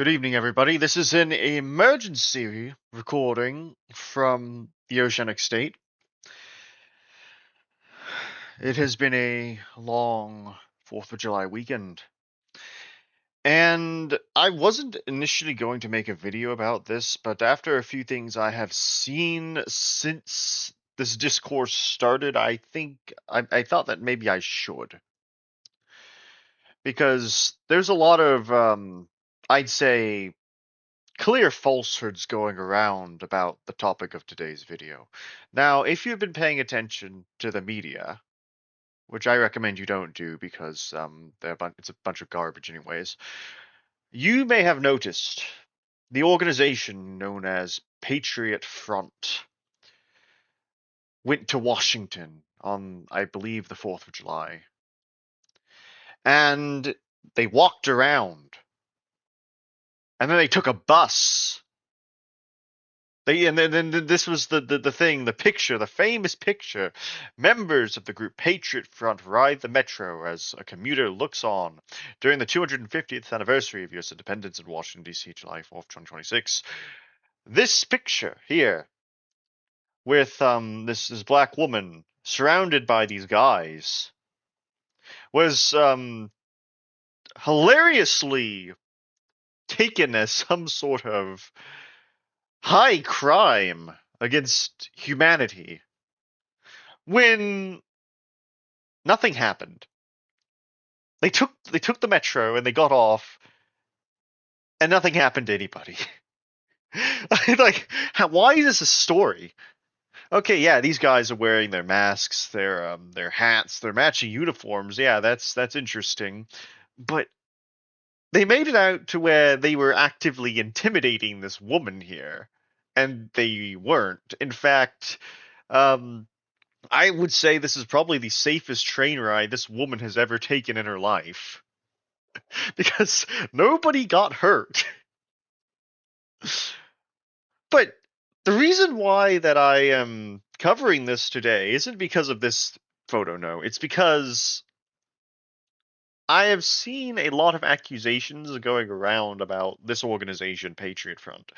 Good evening, everybody. This is an emergency recording from the Oceanic State. It has been a long 4th of July weekend, and I wasn't initially going to make a video about this, but after a few things I have seen since this discourse started, I thought that maybe I should. Because there's a lot of, I'd say, clear falsehoods going around about the topic of today's video. Now, if you've been paying attention to the media, which I recommend you don't do because it's a bunch of garbage anyways, you may have noticed the organization known as Patriot Front went to Washington on, I believe, the 4th of July. And they walked around. And then they took a bus. And then this was the thing, the picture, the famous picture. Members of the group Patriot Front ride the metro as a commuter looks on during the 250th anniversary of U.S. independence in Washington, D.C., July 4th, 2026. This picture here with this black woman surrounded by these guys was hilariously taken as some sort of high crime against humanity when nothing happened. They took the metro and they got off, and nothing happened to anybody. Like, why is this a story? Okay, yeah, these guys are wearing their masks, their hats, their matching uniforms. Yeah, that's interesting, but they made it out to where they were actively intimidating this woman here, and they weren't. In fact, I would say this is probably the safest train ride this woman has ever taken in her life. Because nobody got hurt. But the reason why that I am covering this today isn't because of this photo, no. It's because I have seen a lot of accusations going around about this organization, Patriot Front,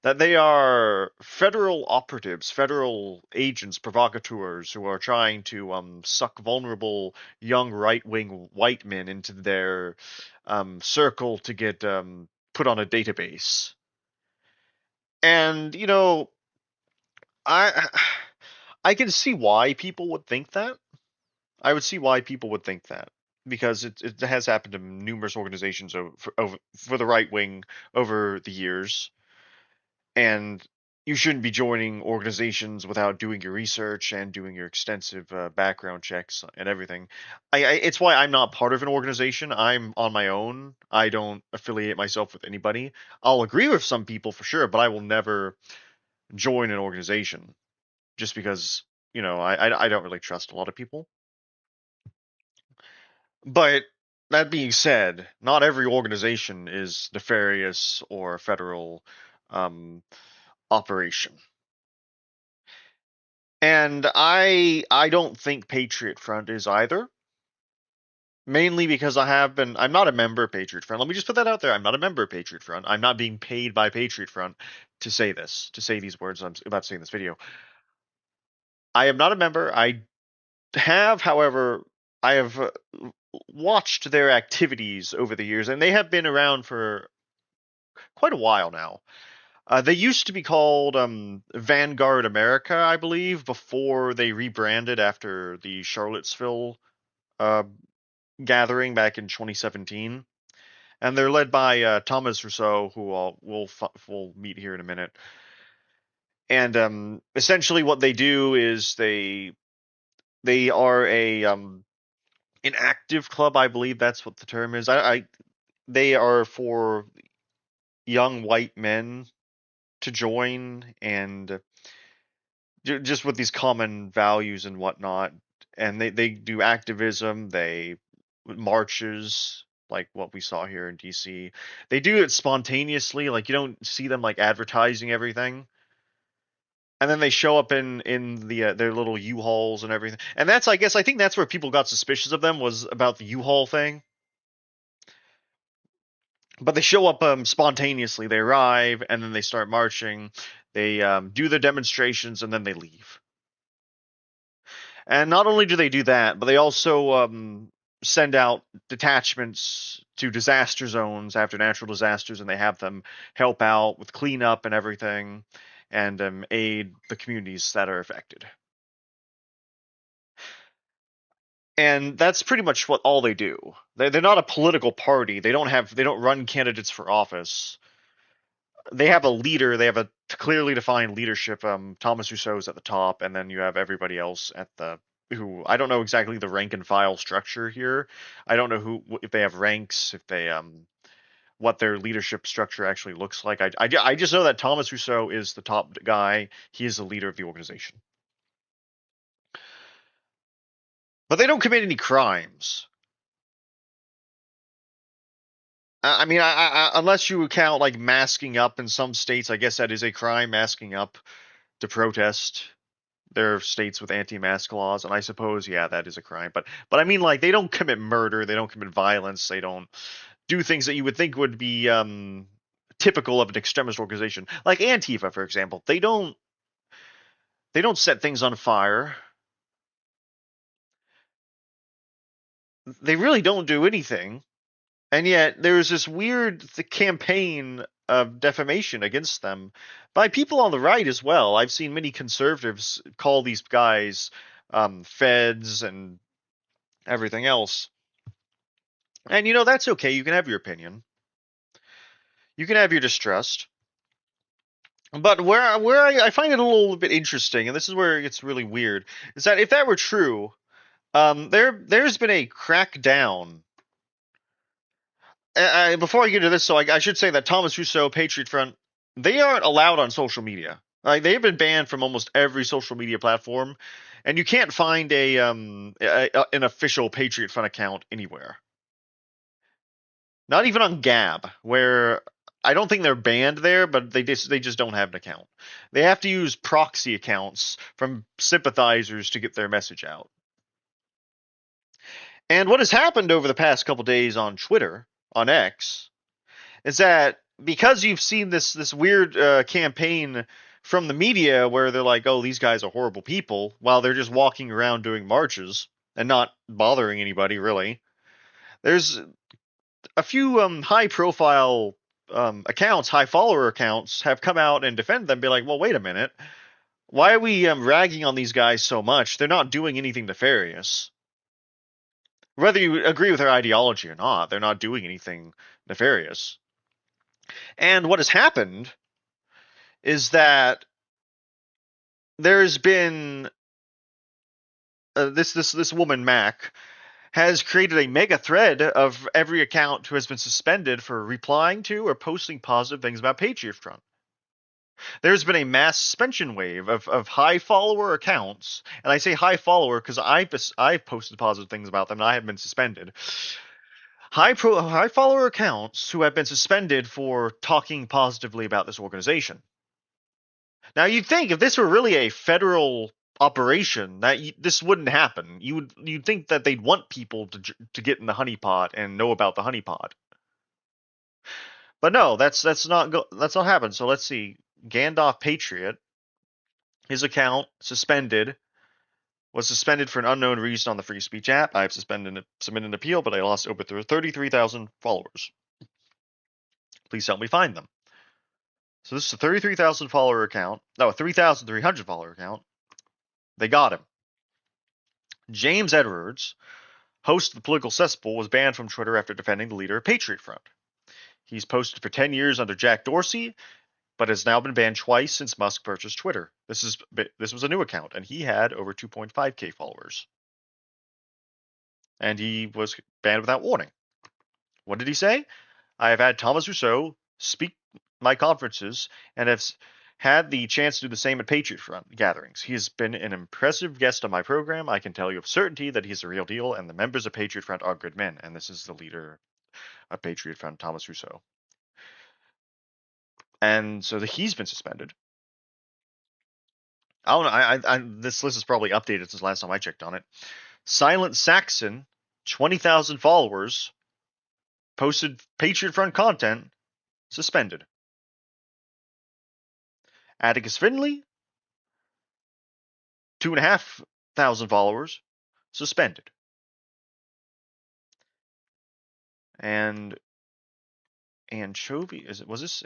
that they are federal operatives, federal agents, provocateurs who are trying to suck vulnerable young right-wing white men into their circle to get put on a database. And I I can see why people would think that. I would see why people would think that because it has happened to numerous organizations for the right wing over the years, and you shouldn't be joining organizations without doing your research and doing your extensive background checks and everything. It's why I'm not part of an organization. I'm on my own. I don't affiliate myself with anybody. I'll agree with some people for sure, but I will never join an organization just because I don't really trust a lot of people. But that being said, not every organization is nefarious or a federal operation. And I don't think Patriot Front is either. Mainly because I'm not a member of Patriot Front. Let me just put that out there. I'm not a member of Patriot Front. I'm not being paid by Patriot Front to say these words I'm about to say in this video. I am not a member. However, I have watched their activities over the years, and they have been around for quite a while now. They used to be called Vanguard America, I believe, before they rebranded after the Charlottesville uh, gathering back in 2017. And they're led by Thomas Rousseau, who we'll meet here in a minute. And essentially, what they do is they are an active club, I believe that's what the term is. They are for young white men to join and just with these common values and whatnot. And they do activism, they marches like what we saw here in DC. They do it spontaneously, like you don't see them like advertising everything. And then they show up in their little U-Hauls and everything. And I think that's where people got suspicious of them, was about the U-Haul thing. But they show up spontaneously. They arrive and then they start marching. They do their demonstrations and then they leave. And not only do they do that, but they also send out detachments to disaster zones after natural disasters, and they have them help out with cleanup and everything, and aid the communities that are affected. And that's pretty much what all they do. They're not a political party. They don't run candidates for office. They have a leader. They have a clearly defined leadership. Thomas Rousseau's at the top, and then you have everybody else at the who I don't know exactly the rank and file structure here. I don't know who if they have ranks, if they what their leadership structure actually looks like. I just know that Thomas Rousseau is the top guy. He is the leader of the organization, but they don't commit any crimes. I mean, unless you count like masking up in some states, I guess that is a crime, masking up to protest. There are states with anti-mask laws, and I suppose, yeah, that is a crime. But I mean, like, they don't commit murder, they don't commit violence, they don't do things that you would think would be typical of an extremist organization, like Antifa, for example. They don't set things on fire. They really don't do anything, and yet there's this weird campaign of defamation against them by people on the right as well. I've seen many conservatives call these guys feds and everything else. And that's okay. You can have your opinion. You can have your distrust. But where I find it a little bit interesting, and this is where it gets really weird, is that if that were true, there's been a crackdown. Before I get into this, so I should say that Thomas Rousseau, Patriot Front, they aren't allowed on social media. Like they've been banned from almost every social media platform, and you can't find an official Patriot Front account anywhere. Not even on Gab, where I don't think they're banned there, but they just don't have an account. They have to use proxy accounts from sympathizers to get their message out. And what has happened over the past couple days on Twitter, on X, is that because you've seen this weird campaign from the media where they're like, "Oh, these guys are horrible people," while they're just walking around doing marches and not bothering anybody really. There's a few high profile accounts, high follower accounts, have come out and defend them, be like, well, wait a minute. Why are we ragging on these guys so much? They're not doing anything nefarious. Whether you agree with their ideology or not, they're not doing anything nefarious. And what has happened is that there's been this woman Mac has created a mega thread of every account who has been suspended for replying to or posting positive things about Patriot Front. There's been a mass suspension wave of high follower accounts, and I say high follower because I've posted positive things about them and I have been suspended. High follower accounts who have been suspended for talking positively about this organization. Now you'd think if this were really a federal operation that this wouldn't happen. You'd think that they'd want people to get in the honeypot and know about the honeypot. But no, that's not happened. So let's see. Gandalf Patriot, his account suspended was suspended for an unknown reason on the free speech app. I've submitted an appeal, but I lost over 33,000 followers. Please help me find them. So this is a 33,000 follower account. No, a 3,300 follower account. They got him. James Edwards, host of the Political Cesspool, was banned from Twitter after defending the leader of Patriot Front. He's posted for 10 years under Jack Dorsey, but has now been banned twice since Musk purchased Twitter. This was a new account, and he had over 2.5k followers. And he was banned without warning. What did he say? I have had Thomas Rousseau speak my conferences and have had the chance to do the same at Patriot Front gatherings. He has been an impressive guest on my program. I can tell you of certainty that he's the real deal, and the members of Patriot Front are good men. And this is the leader of Patriot Front, Thomas Rousseau. And so he's been suspended. I don't know. This list is probably updated since last time I checked on it. Silent Saxon, 20,000 followers, posted Patriot Front content, suspended. Atticus Finley, 2,500 followers, suspended. And Anchovy, was this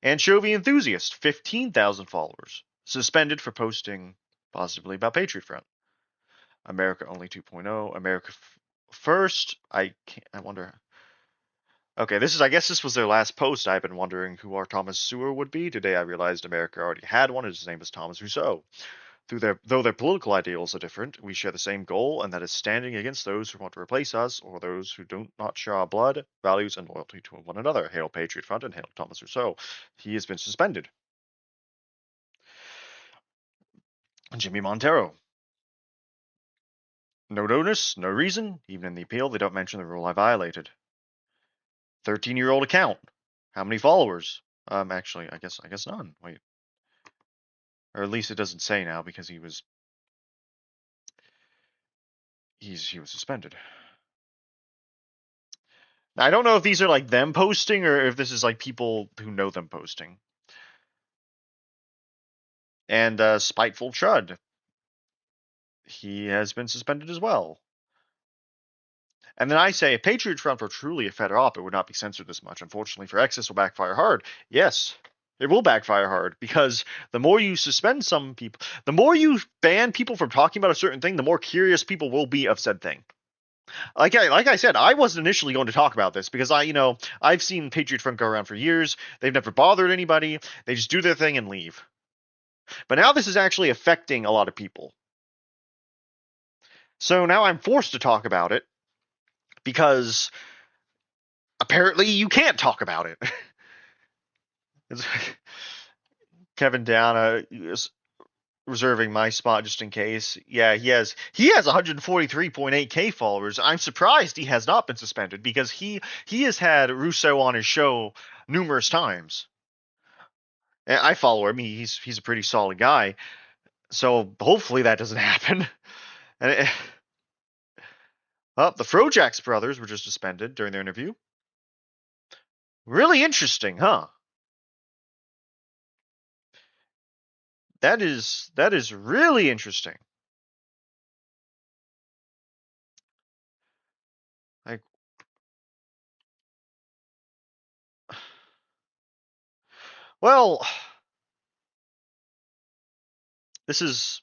Anchovy Enthusiast, 15,000 followers, suspended for posting positively about Patriot Front. America Only 2.0, America First. I wonder. Okay, I guess this was their last post. I've been wondering who our Thomas Sewell would be. Today I realized America already had one. His name was Thomas Rousseau. Though their political ideals are different, we share the same goal, and that is standing against those who want to replace us or those who do not share our blood, values, and loyalty to one another. Hail Patriot Front and hail Thomas Rousseau. He has been suspended. Jimmy Montero. No notice, no reason. Even in the appeal, they don't mention the rule I violated. 13-year-old account. How many followers? Actually, I guess none. Wait. Or at least it doesn't say now because he was suspended. Now, I don't know if these are like them posting or if this is like people who know them posting. And Spiteful Chud. He has been suspended as well. And then I say, if Patriot Front were truly a fed op, it would not be censored this much. Unfortunately for X, this will backfire hard. Yes, it will backfire hard, because the more you suspend some people, the more you ban people from talking about a certain thing, the more curious people will be of said thing. Like I said, I wasn't initially going to talk about this because I've seen Patriot Front go around for years. They've never bothered anybody. They just do their thing and leave. But now this is actually affecting a lot of people. So now I'm forced to talk about it because apparently you can't talk about it. Kevin Down is reserving my spot just in case. Yeah, he has 143.8k followers. I'm surprised he has not been suspended because he has had Rousseau on his show numerous times. And I follow him. He's a pretty solid guy. So hopefully that doesn't happen. And the Frojax brothers were just suspended during their interview. Really interesting, huh? That is really interesting. Like, well, this is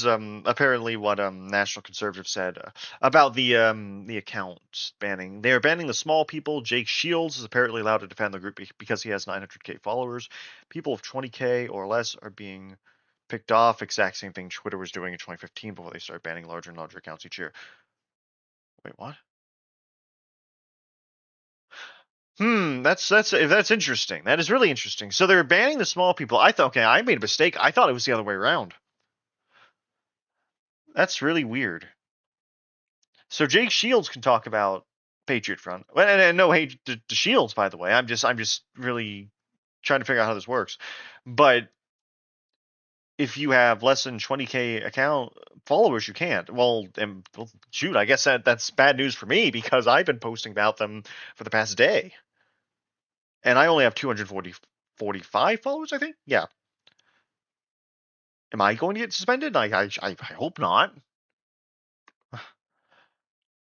apparently what National Conservative said about the account banning. They are banning the small people. Jake Shields is apparently allowed to defend the group because he has 900k followers. People of 20k or less are being picked off. Exact same thing Twitter was doing in 2015 before they started banning larger and larger accounts each year. Wait, what? That's interesting. That is really interesting. So they're banning the small people. I thought, okay, I made a mistake. I thought it was the other way around. That's really weird. So Jake Shields can talk about Patriot Front. And no hate to Shields, by the way. I'm just really trying to figure out how this works. But if you have less than 20k account followers, you can't. Well, shoot, I guess that's bad news for me because I've been posting about them for the past day. And I only have 245 followers, I think. Yeah. Am I going to get suspended? I hope not.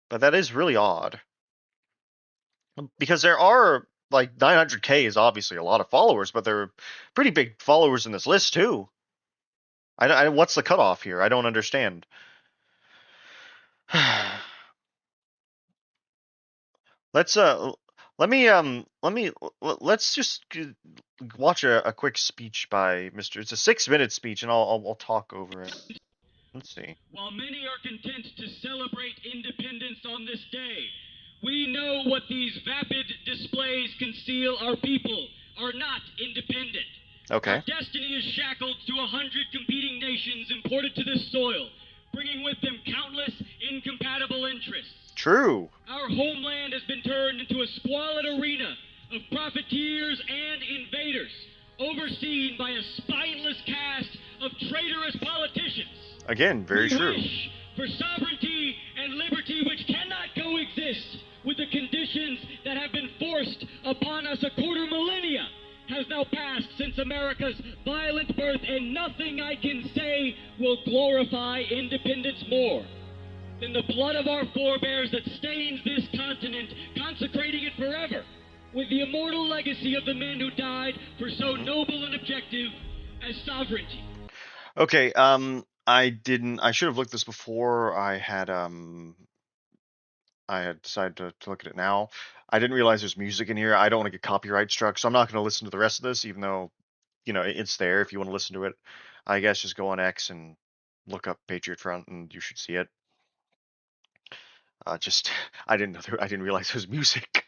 But that is really odd. Because there are, like, 900k is obviously a lot of followers, but there are pretty big followers in this list, too. What's the cutoff here? I don't understand. Let's just watch a quick speech by Mr. It's a 6-minute speech, and I'll talk over it. Let's see. While many are content to celebrate independence on this day, we know what these vapid displays conceal. Our people are not independent. Okay. Our destiny is shackled to 100 competing nations imported to this soil, bringing with them countless incompatible interests. True. Our homeland has been turned into a squalid arena of profiteers and invaders, overseen by a spineless cast of traitorous politicians. Again, very true. We wish for sovereignty and liberty which cannot coexist with the glorify independence more than the blood of our forebears that stains this continent, consecrating it forever with the immortal legacy of the men who died for so noble an objective as sovereignty. Okay, I should have looked this before I had decided to look at it now. I didn't realize there's music in here. I don't want to get copyright struck, so I'm not going to listen to the rest of this, even though, it's there if you want to listen to it. I guess just go on X and look up Patriot Front, and you should see it. Just I didn't realize there was music,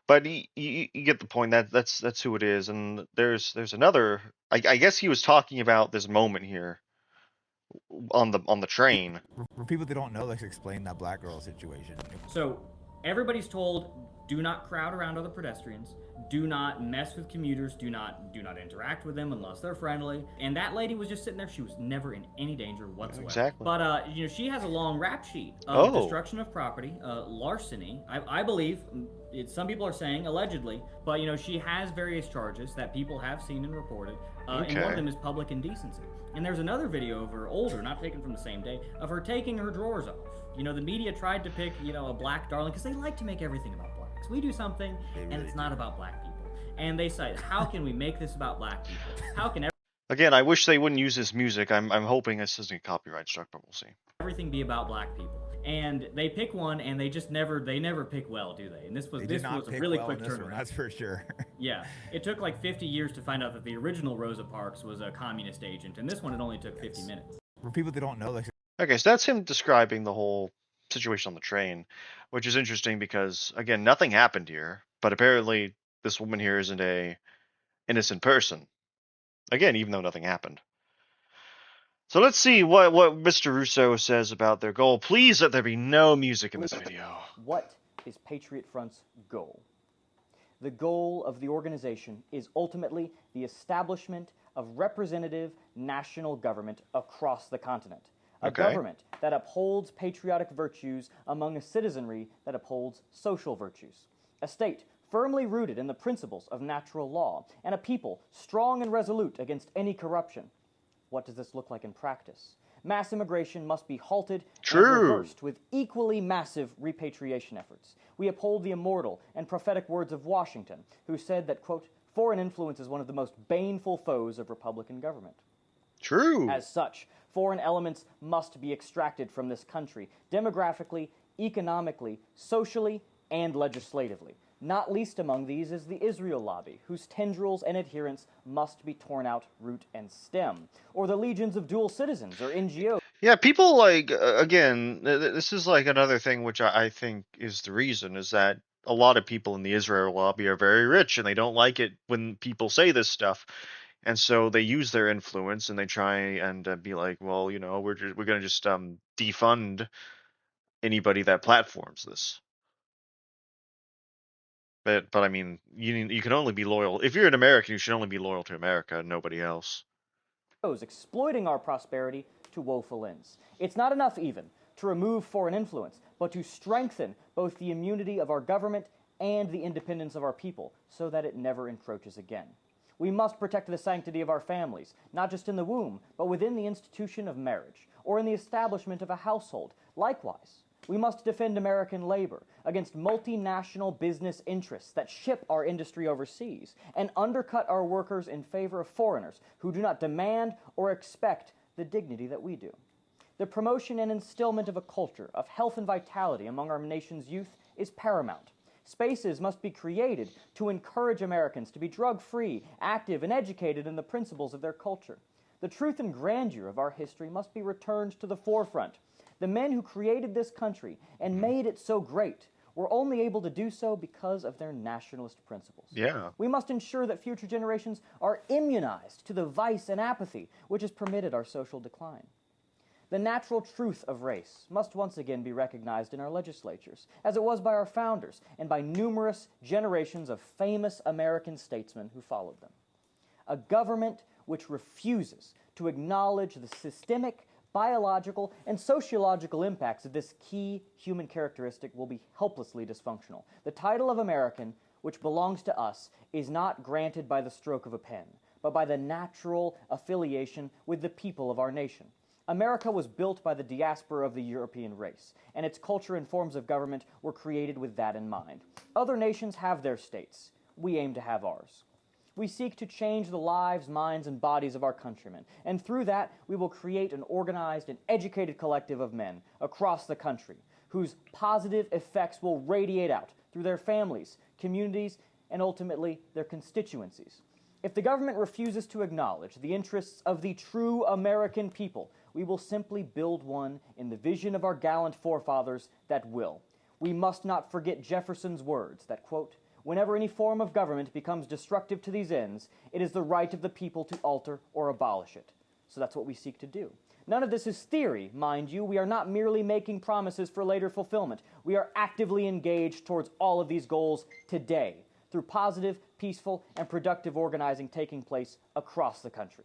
but you get the point. That's who it is. And there's another. I guess he was talking about this moment here on the train. For people that don't know, let's explain that black girl situation. So everybody's told, do not crowd around other pedestrians, do not mess with commuters, do not interact with them unless they're friendly. And that lady was just sitting there. She was never in any danger whatsoever. Exactly. But she has a long rap sheet of destruction of property, larceny. I believe some people are saying allegedly, but she has various charges that people have seen and reported. And one of them is public indecency. And there's another video of her, older, not taken from the same day, of her taking her drawers off. The media tried to pick, a black darling, because they like to make everything about blacks. We do something, and it's not about black people. And they say, how can we make this about black people? How can Again, I wish they wouldn't use this music. I'm hoping this isn't copyright struck, but we'll see. everything be about black people? And they pick one, and they never pick well, do they? And this was a really quick turnaround. That's for sure. Yeah, it took like 50 years to find out that the original Rosa Parks was a communist agent, and this one it only took 50 minutes. For people that don't know, like, Okay, so that's him describing the whole situation on the train, which is interesting because, again, nothing happened here, but apparently this woman here isn't a innocent person. Again, even though nothing happened. So let's see what Mr. Russo says about their goal. Please let there be no music in this video. What is Patriot Front's goal? The goal of the organization is ultimately the establishment of representative national government across the continent. A government that upholds patriotic virtues among a citizenry that upholds social virtues. A state firmly rooted in the principles of natural law, and a people strong and resolute against any corruption. What does this look like in practice? Mass immigration must be halted and reversed with equally massive repatriation efforts. We uphold the immortal and prophetic words of Washington, who said that, quote, foreign influence is one of the most baneful foes of Republican government. True. As such, foreign elements must be extracted from this country, demographically, economically, socially, and legislatively. Not least among these is the Israel lobby, whose tendrils and adherents must be torn out root and stem, or the legions of dual citizens or NGOs. Yeah, people again, this is like another thing which I think is the reason, is that a lot of people in the Israel lobby are very rich and they don't like it when people say this stuff. And so they use their influence and they try and be like, well, we're going to just defund anybody that platforms this. But I mean, you can only be loyal. If you're an American, you should only be loyal to America and nobody else. Exploiting our prosperity to woeful ends. It's not enough even to remove foreign influence, but to strengthen both the immunity of our government and the independence of our people so that it never encroaches again. We must protect the sanctity of our families, not just in the womb, but within the institution of marriage or in the establishment of a household. Likewise, we must defend American labor against multinational business interests that ship our industry overseas and undercut our workers in favor of foreigners who do not demand or expect the dignity that we do. The promotion and instillment of a culture of health and vitality among our nation's youth is paramount. Spaces must be created to encourage Americans to be drug-free, active, and educated in the principles of their culture. The truth and grandeur of our history must be returned to the forefront. The men who created this country and made it so great were only able to do so because of their nationalist principles. Yeah. We must ensure that future generations are immunized to the vice and apathy which has permitted our social decline. The natural truth of race must once again be recognized in our legislatures, as it was by our founders and by numerous generations of famous American statesmen who followed them. A government which refuses to acknowledge the systemic, biological, and sociological impacts of this key human characteristic will be helplessly dysfunctional. The title of American, which belongs to us, is not granted by the stroke of a pen, but by the natural affiliation with the people of our nation. America was built by the diaspora of the European race, and its culture and forms of government were created with that in mind. Other nations have their states. We aim to have ours. We seek to change the lives, minds, and bodies of our countrymen, and through that, we will create an organized and educated collective of men across the country whose positive effects will radiate out through their families, communities, and ultimately their constituencies. If the government refuses to acknowledge the interests of the true American people, we will simply build one in the vision of our gallant forefathers that will. We must not forget Jefferson's words that, quote, "Whenever any form of government becomes destructive to these ends, it is the right of the people to alter or abolish it." So that's what we seek to do. None of this is theory, mind you. We are not merely making promises for later fulfillment. We are actively engaged towards all of these goals today, through positive, peaceful, and productive organizing taking place across the country.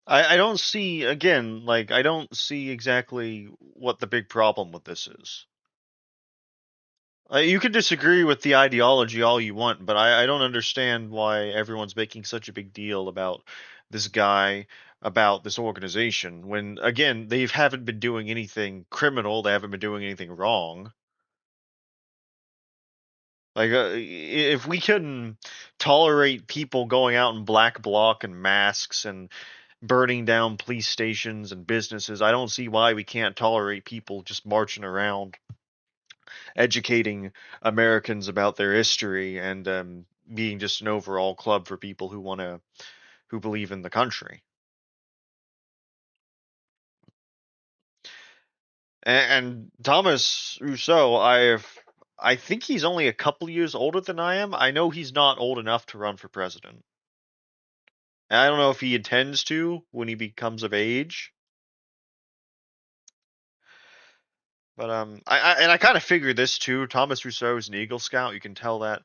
I don't see, again, like, I don't see exactly what the big problem with this is. You can disagree with the ideology all you want, but I don't understand why everyone's making such a big deal about this guy, about this organization, when, again, they haven't been doing anything criminal, they haven't been doing anything wrong. Like, if we can tolerate people going out in black bloc and masks and burning down police stations and businesses, I don't see why we can't tolerate people just marching around educating Americans about their history and being just an overall club for people who believe in the country. And Thomas Rousseau, I think he's only a couple years older than I am. I know he's not old enough to run for president. And I don't know if he intends to when he becomes of age. But I kind of figured this too. Thomas Rousseau is an Eagle Scout. You can tell that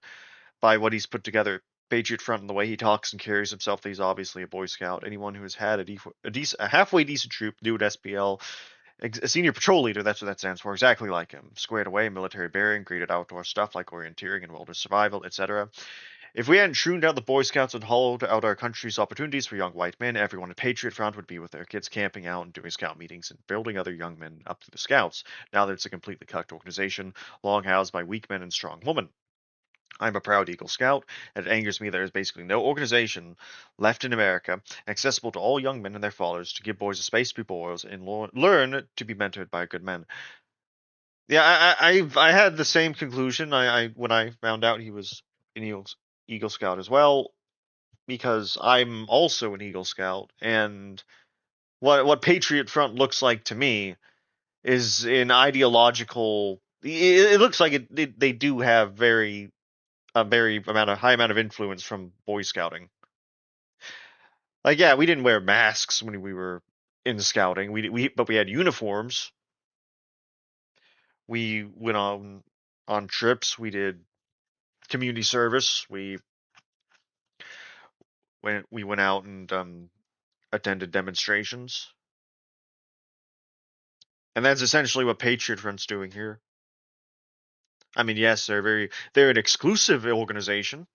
by what he's put together. Patriot Front and the way he talks and carries himself. That he's obviously a Boy Scout. Anyone who has had a halfway decent troop, do at SPL, a senior patrol leader, that's what that stands for, exactly like him. Squared away, military bearing, great at outdoor stuff like orienteering and wilderness survival, etc. If we hadn't tuned out the Boy Scouts and hollowed out our country's opportunities for young white men, everyone at Patriot Front would be with their kids camping out and doing scout meetings and building other young men up to the Scouts. Now that it's a completely cucked organization, long housed by weak men and strong women. I'm a proud Eagle Scout, and it angers me there is basically no organization left in America accessible to all young men and their fathers to give boys a space to be boys and learn to be mentored by good men. Yeah, I had the same conclusion. I when I found out he was an Eagle Scout as well, because I'm also an Eagle Scout, and what Patriot Front looks like to me is an ideological. It looks like they do have a very high amount of influence from Boy Scouting. Like, yeah, we didn't wear masks when we were in scouting. But we had uniforms. We went on trips. We did community service. We went out and attended demonstrations. And that's essentially what Patriot Front's doing here. I mean, yes, they're an exclusive organization.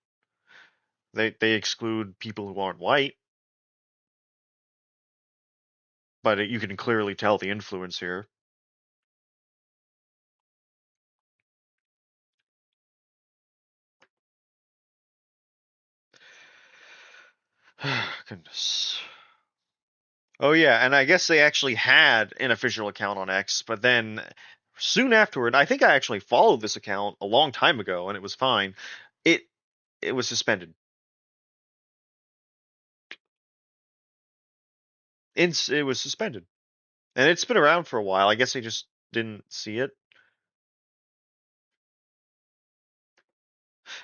They exclude people who aren't white. But you can clearly tell the influence here. Goodness. Oh yeah, and I guess they actually had an official account on X, but then soon afterward, I think I actually followed this account a long time ago, and it was fine. It it was suspended. It was suspended, and it's been around for a while. I guess they just didn't see it.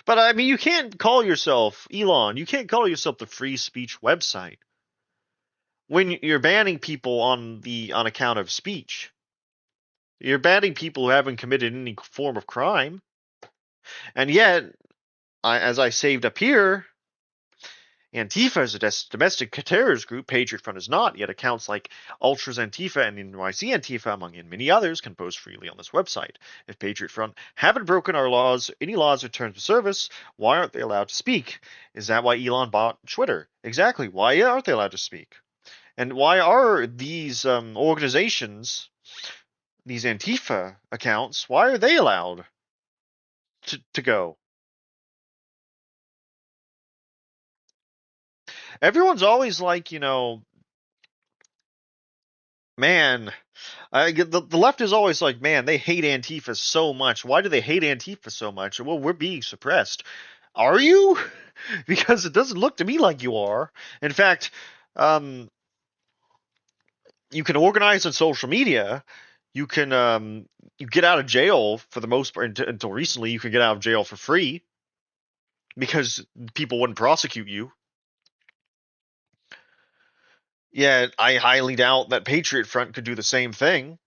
But I mean, you can't call yourself Elon. You can't call yourself the free speech website when you're banning people on account of speech. You're banning people who haven't committed any form of crime, and yet, as I saved up here, Antifa is a domestic terrorist group. Patriot Front is not. Yet accounts like Ultras Antifa and NYC Antifa, among many others, can post freely on this website. If Patriot Front haven't broken our laws, any laws or terms of service, why aren't they allowed to speak? Is that why Elon bought Twitter? Exactly. Why aren't they allowed to speak? And why are these organizations, these Antifa accounts, why are they allowed to go? Everyone's always like, man, the left is always like, man, they hate Antifa so much. Why do they hate Antifa so much? Well, we're being suppressed. Are you? Because it doesn't look to me like you are. In fact, um, you can organize on social media. You can you get out of jail for the most part until recently. You could get out of jail for free because people wouldn't prosecute you. Yeah, I highly doubt that Patriot Front could do the same thing.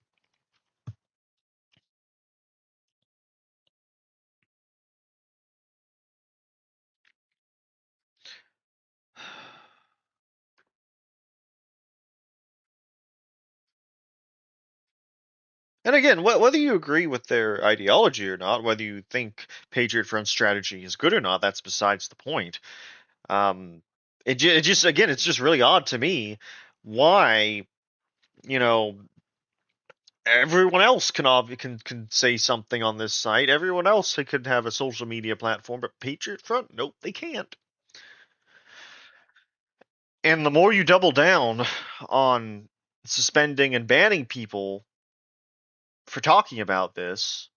And again, whether you agree with their ideology or not, whether you think Patriot Front's strategy is good or not, that's besides the point. Um, it just again, it's just really odd to me why you know everyone else can say something on this site. Everyone else could have a social media platform, but Patriot Front, nope, they can't. And the more you double down on suspending and banning people for talking about this,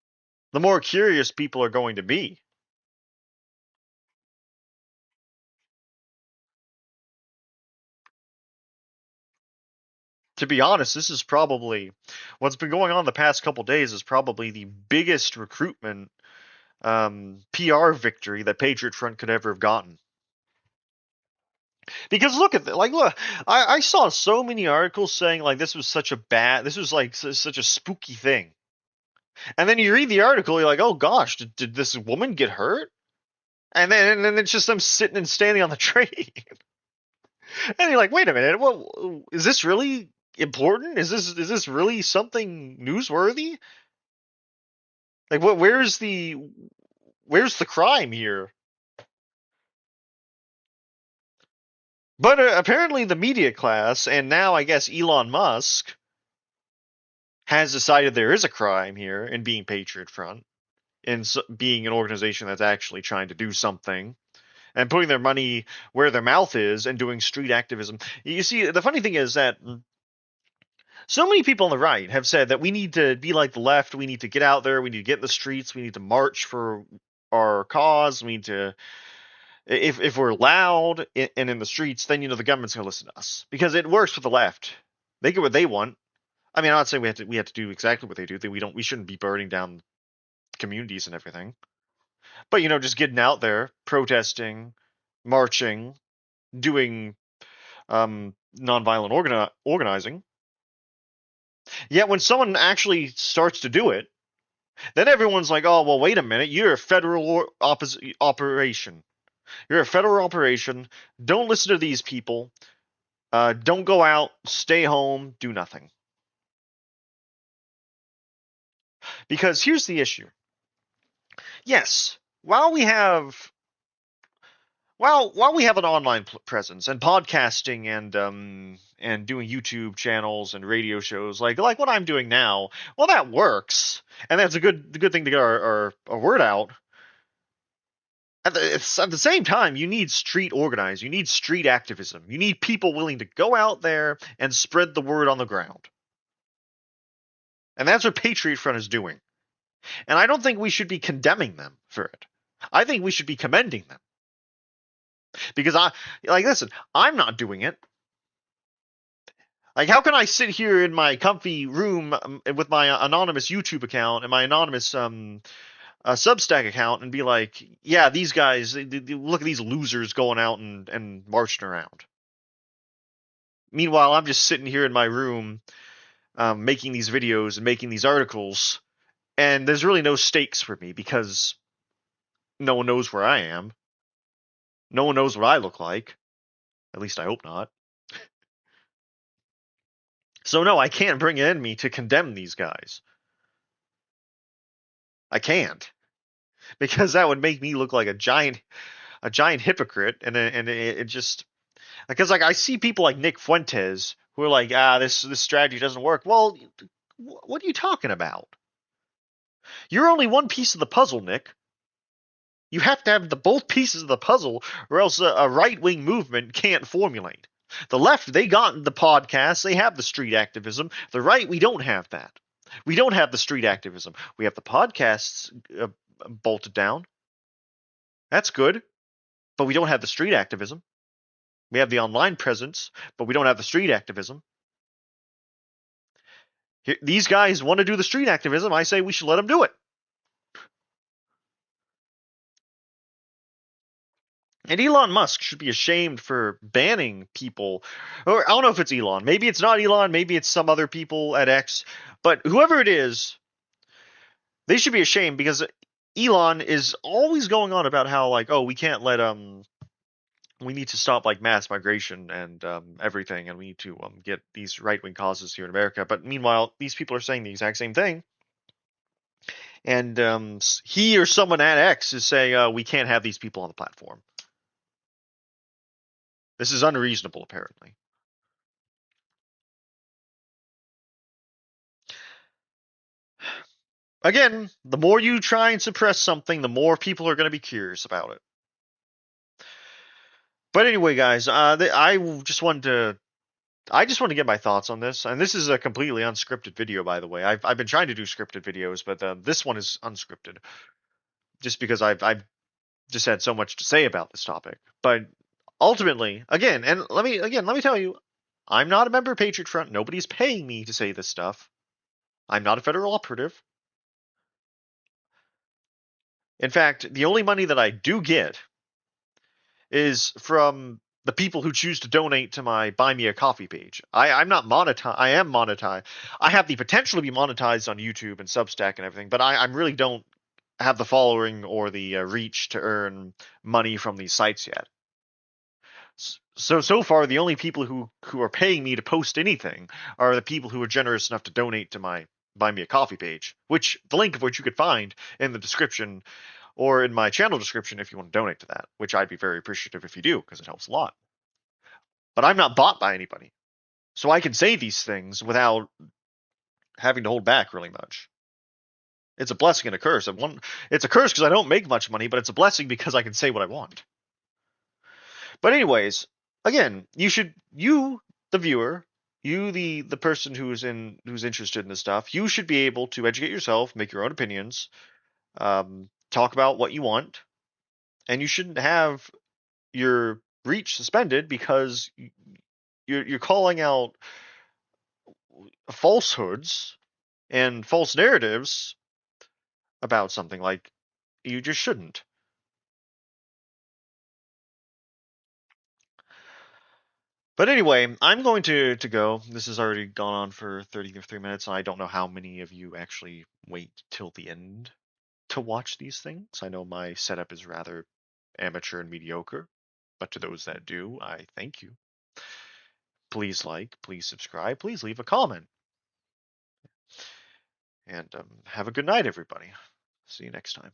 the more curious people are going to be. To be honest, this is probably what's been going on the past couple days is probably the biggest recruitment PR victory that Patriot Front could ever have gotten. Because look at look, I saw so many articles saying like this was like such a spooky thing, and then you read the article, you're like, oh gosh, did this woman get hurt? And then it's just them sitting and standing on the train, and you're like, wait a minute, well, is this really important? Is this really something newsworthy? Like, what? Where's the crime here? But apparently, the media class, and now I guess Elon Musk, has decided there is a crime here in being Patriot Front, in being an organization that's actually trying to do something and putting their money where their mouth is and doing street activism. You see, the funny thing is that so many people on the right have said that we need to be like the left. We need to get out there. We need to get in the streets. We need to march for our cause. We need to if we're loud and in the streets, then the government's gonna listen to us because it works with the left. They get what they want. I mean, I'm not saying we have to do exactly what they do. We shouldn't be burning down communities and everything. But just getting out there, protesting, marching, doing nonviolent organizing. Yet when someone actually starts to do it, then everyone's like, "Oh, well, wait a minute. You're a federal operation. You're a federal operation. Don't listen to these people. Don't go out. Stay home. Do nothing." Because here's the issue. Yes, while we have an online presence and podcasting and doing YouTube channels and radio shows like what I'm doing now, well, that works, and that's a good thing to get our word out. At the same time, you need street organizing, you need street activism, you need people willing to go out there and spread the word on the ground, and that's what Patriot Front is doing. And I don't think we should be condemning them for it. I think we should be commending them. Because listen, I'm not doing it. Like, how can I sit here in my comfy room with my anonymous YouTube account and my anonymous Substack account and be like, yeah, these guys, look at these losers going out and marching around. Meanwhile, I'm just sitting here in my room making these videos and making these articles, and there's really no stakes for me because no one knows where I am. No one knows what I look like. At least I hope not. So no, I can't bring it in me to condemn these guys. I can't, because that would make me look like a giant hypocrite, and it just Because like I see people like Nick Fuentes who are like, this strategy doesn't work. Well, what are you talking about? You're only one piece of the puzzle, Nick. You have to have both pieces of the puzzle, or else a right-wing movement can't formulate. The left, they got the podcasts, they have the street activism. The right, we don't have that. We don't have the street activism. We have the podcasts bolted down. That's good, but we don't have the street activism. We have the online presence, but we don't have the street activism. These guys want to do the street activism. I say we should let them do it. And Elon Musk should be ashamed for banning people. Or I don't know if it's Elon. Maybe it's not Elon. Maybe it's some other people at X. But whoever it is, they should be ashamed because Elon is always going on about how like, oh, we can't let we need to stop like mass migration and everything, and we need to get these right wing causes here in America. But meanwhile, these people are saying the exact same thing. And he or someone at X is saying we can't have these people on the platform. This is unreasonable, apparently. Again, the more you try and suppress something, the more people are going to be curious about it. But anyway, guys, I just wanted to get my thoughts on this, and this is a completely unscripted video, by the way. I've been trying to do scripted videos, but this one is unscripted, just because I've just had so much to say about this topic. But ultimately, again, and let me tell you, I'm not a member of Patriot Front. Nobody's paying me to say this stuff. I'm not a federal operative. In fact, the only money that I do get is from the people who choose to donate to my Buy Me a Coffee page. I'm not monetized. I am monetized. I have the potential to be monetized on YouTube and Substack and everything, but I really don't have the following or the reach to earn money from these sites yet. So far, the only people who are paying me to post anything are the people who are generous enough to donate to my Buy Me a Coffee page, which the link of which you could find in the description or in my channel description if you want to donate to that, which I'd be very appreciative if you do, because it helps a lot. But I'm not bought by anybody, so I can say these things without having to hold back really much. It's a blessing and a curse. It's a curse because I don't make much money, but it's a blessing because I can say what I want. But anyways, again, you, the viewer, you, the person who's interested in this stuff, you should be able to educate yourself, make your own opinions, talk about what you want, and you shouldn't have your reach suspended because you're calling out falsehoods and false narratives about something. Like, you just shouldn't. But anyway, I'm going to go. This has already gone on for 33 minutes, and I don't know how many of you actually wait till the end to watch these things. I know my setup is rather amateur and mediocre, but to those that do, I thank you. Please like, please subscribe, please leave a comment. And have a good night, everybody. See you next time.